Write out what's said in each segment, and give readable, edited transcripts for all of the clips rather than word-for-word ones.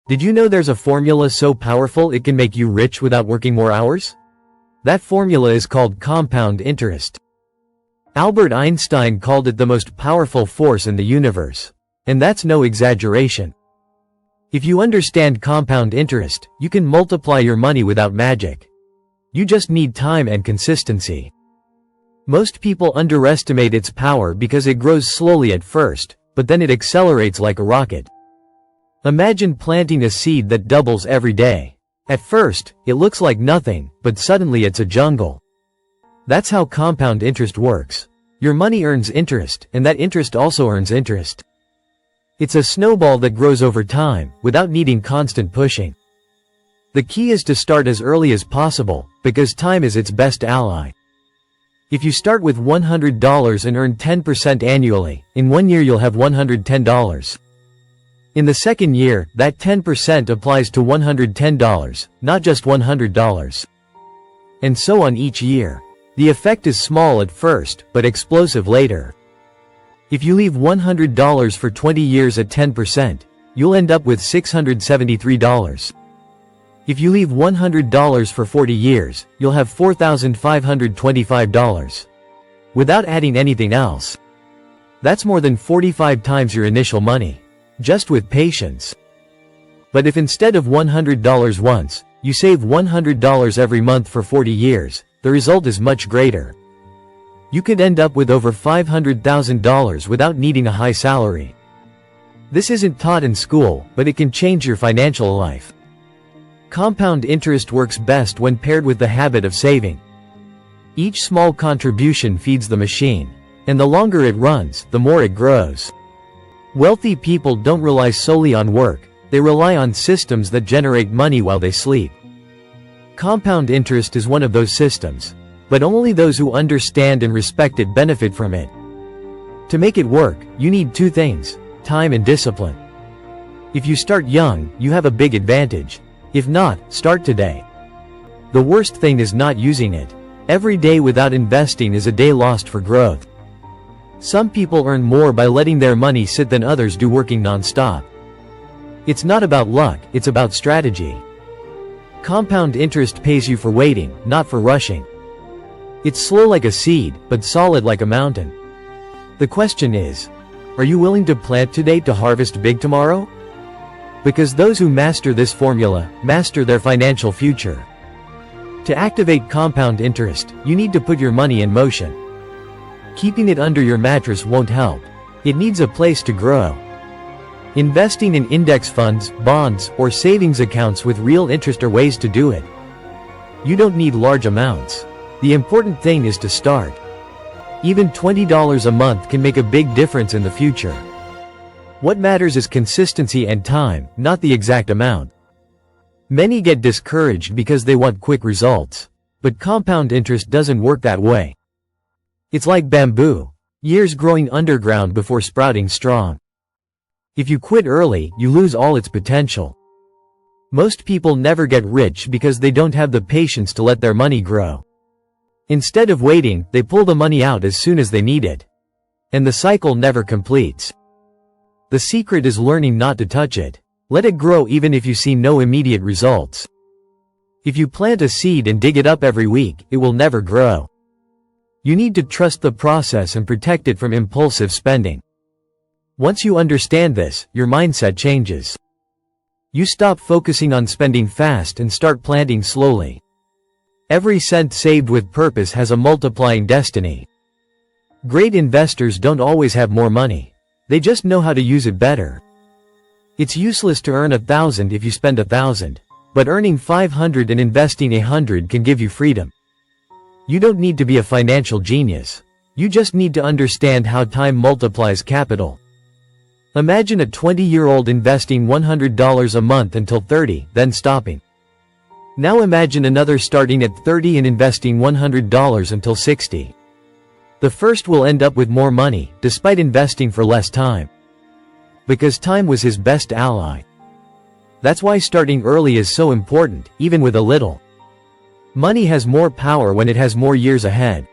Did you know there's a formula so powerful it can make you rich without working more hours? That formula is called compound interest. Albert Einstein called it the most powerful force in the universe. And that's no exaggeration. If you understand compound interest, you can multiply your money without magic. You just need time and consistency. Most people underestimate its power because it grows slowly at first, but then it accelerates like a rocket. Imagine planting a seed that doubles every day. At first, it looks like nothing, but suddenly it's a jungle. That's how compound interest works. Your money earns interest, and that interest also earns interest. It's a snowball that grows over time, without needing constant pushing. The key is to start as early as possible, because time is its best ally. If you start with $100 and earn 10% annually, in 1 year you'll have $110. In the second year, that 10% applies to $110, not just $100. And so on each year. The effect is small at first, but explosive later. If you leave $100 for 20 years at 10%, you'll end up with $673. If you leave $100 for 40 years, you'll have $4,525. Without adding anything else. That's more than 45 times your initial money. Just with patience. But if instead of $100 once, you save $100 every month for 40 years, the result is much greater. You could end up with over $500,000 without needing a high salary. This isn't taught in school, but it can change your financial life. Compound interest works best when paired with the habit of saving. Each small contribution feeds the machine, and the longer it runs, the more it grows. Wealthy people don't rely solely on work, they rely on systems that generate money while they sleep. Compound interest is one of those systems. But only those who understand and respect it benefit from it. To make it work, you need two things: time and discipline. If you start young, you have a big advantage. If not, start today. The worst thing is not using it. Every day without investing is a day lost for growth. Some people earn more by letting their money sit than others do working non-stop. It's not about luck, it's about strategy. Compound interest pays you for waiting, not for rushing. It's slow like a seed, but solid like a mountain. The question is, are you willing to plant today to harvest big tomorrow? Because those who master this formula, master their financial future. To activate compound interest, you need to put your money in motion. Keeping it under your mattress won't help. It needs a place to grow. Investing in index funds, bonds, or savings accounts with real interest are ways to do it. You don't need large amounts. The important thing is to start. Even $20 a month can make a big difference in the future. What matters is consistency and time, not the exact amount. Many get discouraged because they want quick results. But compound interest doesn't work that way. It's like bamboo. Years growing underground before sprouting strong. If you quit early, you lose all its potential. Most people never get rich because they don't have the patience to let their money grow. Instead of waiting, they pull the money out as soon as they need it. And the cycle never completes. The secret is learning not to touch it. Let it grow even if you see no immediate results. If you plant a seed and dig it up every week, it will never grow. You need to trust the process and protect it from impulsive spending. Once you understand this, your mindset changes. You stop focusing on spending fast and start planting slowly. Every cent saved with purpose has a multiplying destiny. Great investors don't always have more money. They just know how to use it better. It's useless to earn 1,000 if you spend 1,000. But earning 500 and investing 100 can give you freedom. You don't need to be a financial genius. You just need to understand how time multiplies capital. Imagine a 20-year-old investing $100 a month until 30, then stopping. Now imagine another starting at 30 and investing $100 until 60. The first will end up with more money, despite investing for less time. Because time was his best ally. That's why starting early is so important, even with a little. Money has more power when it has more years ahead.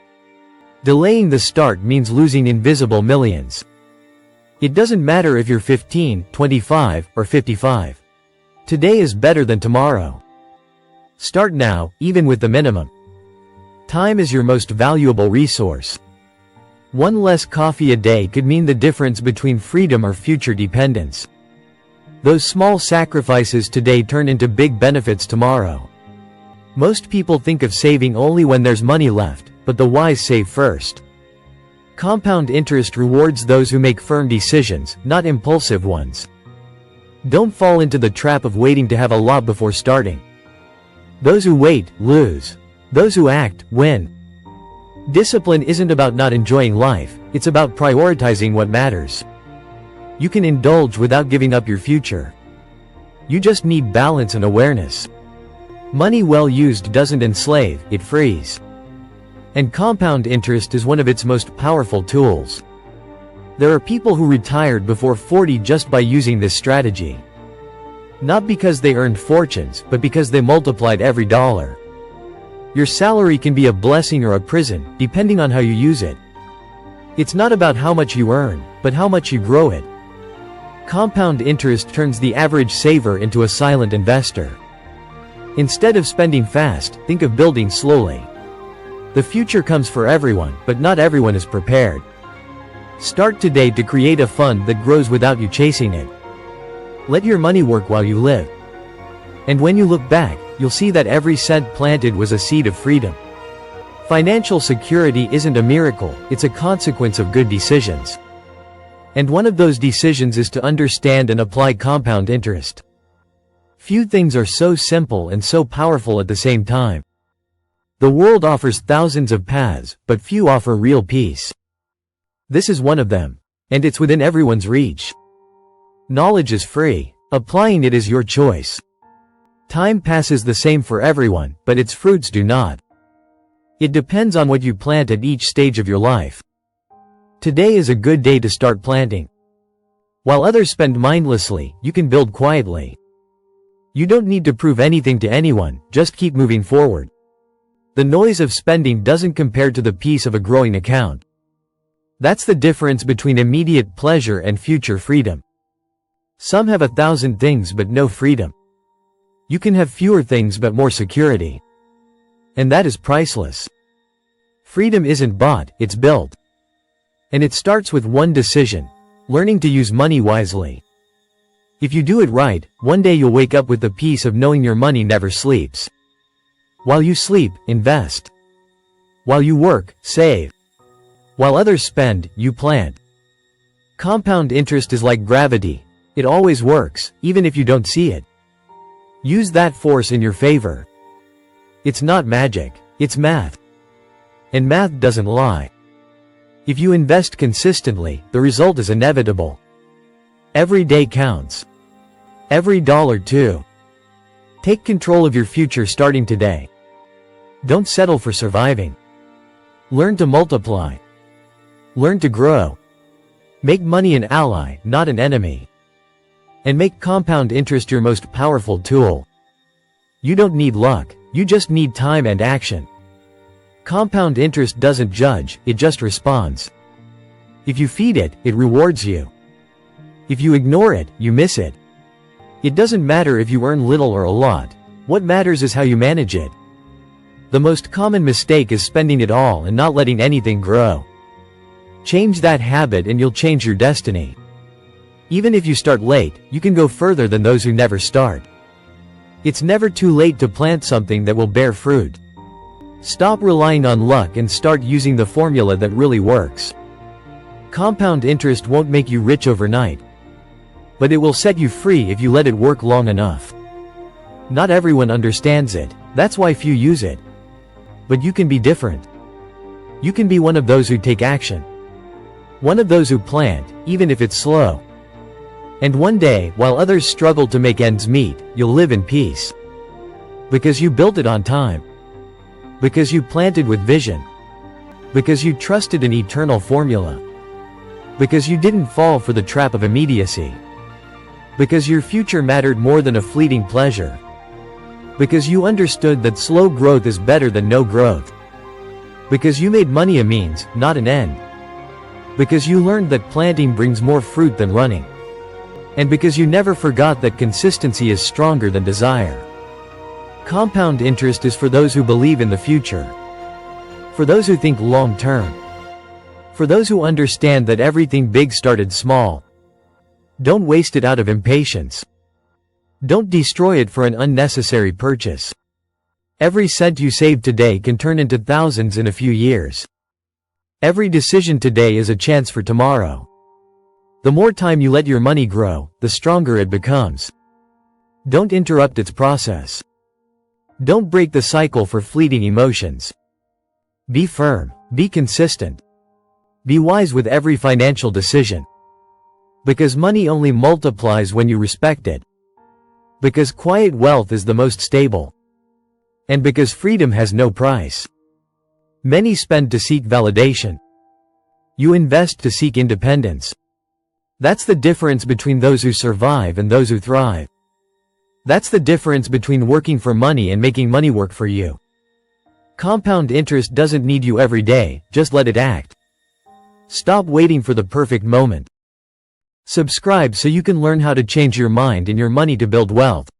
Delaying the start means losing invisible millions. It doesn't matter if you're 15, 25, or 55. Today is better than tomorrow. Start now, even with the minimum. Time is your most valuable resource. One less coffee a day could mean the difference between freedom or future dependence. Those small sacrifices today turn into big benefits tomorrow. Most people think of saving only when there's money left, but the wise save first. Compound interest rewards those who make firm decisions, not impulsive ones. Don't fall into the trap of waiting to have a lot before starting. Those who wait, lose. Those who act, win. Discipline isn't about not enjoying life, it's about prioritizing what matters. You can indulge without giving up your future. You just need balance and awareness. Money well used doesn't enslave, it frees. And compound interest is one of its most powerful tools. There are people who retired before 40 just by using this strategy. Not because they earned fortunes, but because they multiplied every dollar. Your salary can be a blessing or a prison, depending on how you use it. It's not about how much you earn, but how much you grow it. Compound interest turns the average saver into a silent investor. Instead of spending fast, think of building slowly. The future comes for everyone, but not everyone is prepared. Start today to create a fund that grows without you chasing it. Let your money work while you live. And when you look back, you'll see that every cent planted was a seed of freedom. Financial security isn't a miracle, it's a consequence of good decisions. And one of those decisions is to understand and apply compound interest. Few things are so simple and so powerful at the same time. The world offers thousands of paths, but few offer real peace. This is one of them. And it's within everyone's reach. Knowledge is free. Applying it is your choice. Time passes the same for everyone, but its fruits do not. It depends on what you plant at each stage of your life. Today is a good day to start planting. While others spend mindlessly, you can build quietly. You don't need to prove anything to anyone, just keep moving forward. The noise of spending doesn't compare to the peace of a growing account. That's the difference between immediate pleasure and future freedom. Some have 1,000 things but no freedom. You can have fewer things but more security. And that is priceless. Freedom isn't bought, it's built. And it starts with one decision: learning to use money wisely. If you do it right, one day you'll wake up with the peace of knowing your money never sleeps. While you sleep, invest. While you work, save. While others spend, you plant. Compound interest is like gravity. It always works, even if you don't see it. Use that force in your favor. It's not magic, it's math. And math doesn't lie. If you invest consistently, the result is inevitable. Every day counts. Every dollar too. Take control of your future starting today. Don't settle for surviving. Learn to multiply. Learn to grow. Make money an ally, not an enemy. And make compound interest your most powerful tool. You don't need luck, you just need time and action. Compound interest doesn't judge, it just responds. If you feed it, it rewards you. If you ignore it, you miss it. It doesn't matter if you earn little or a lot. What matters is how you manage it. The most common mistake is spending it all and not letting anything grow. Change that habit and you'll change your destiny. Even if you start late, you can go further than those who never start. It's never too late to plant something that will bear fruit. Stop relying on luck and start using the formula that really works. Compound interest won't make you rich overnight. But it will set you free if you let it work long enough. Not everyone understands it, that's why few use it. But you can be different. You can be one of those who take action. One of those who plant, even if it's slow. And one day, while others struggle to make ends meet, you'll live in peace. Because you built it on time. Because you planted with vision. Because you trusted an eternal formula. Because you didn't fall for the trap of immediacy. Because your future mattered more than a fleeting pleasure. Because you understood that slow growth is better than no growth. Because you made money a means, not an end. Because you learned that planting brings more fruit than running. And because you never forgot that consistency is stronger than desire. Compound interest is for those who believe in the future. For those who think long term. For those who understand that everything big started small. Don't waste it out of impatience. Don't destroy it for an unnecessary purchase. Every cent you save today can turn into thousands in a few years. Every decision today is a chance for tomorrow. The more time you let your money grow, the stronger it becomes. Don't interrupt its process. Don't break the cycle for fleeting emotions. Be firm. Be consistent. Be wise with every financial decision. Because money only multiplies when you respect it. Because quiet wealth is the most stable. And because freedom has no price. Many spend to seek validation. You invest to seek independence. That's the difference between those who survive and those who thrive. That's the difference between working for money and making money work for you. Compound interest doesn't need you every day, just let it act. Stop waiting for the perfect moment. Subscribe so you can learn how to change your mind and your money to build wealth.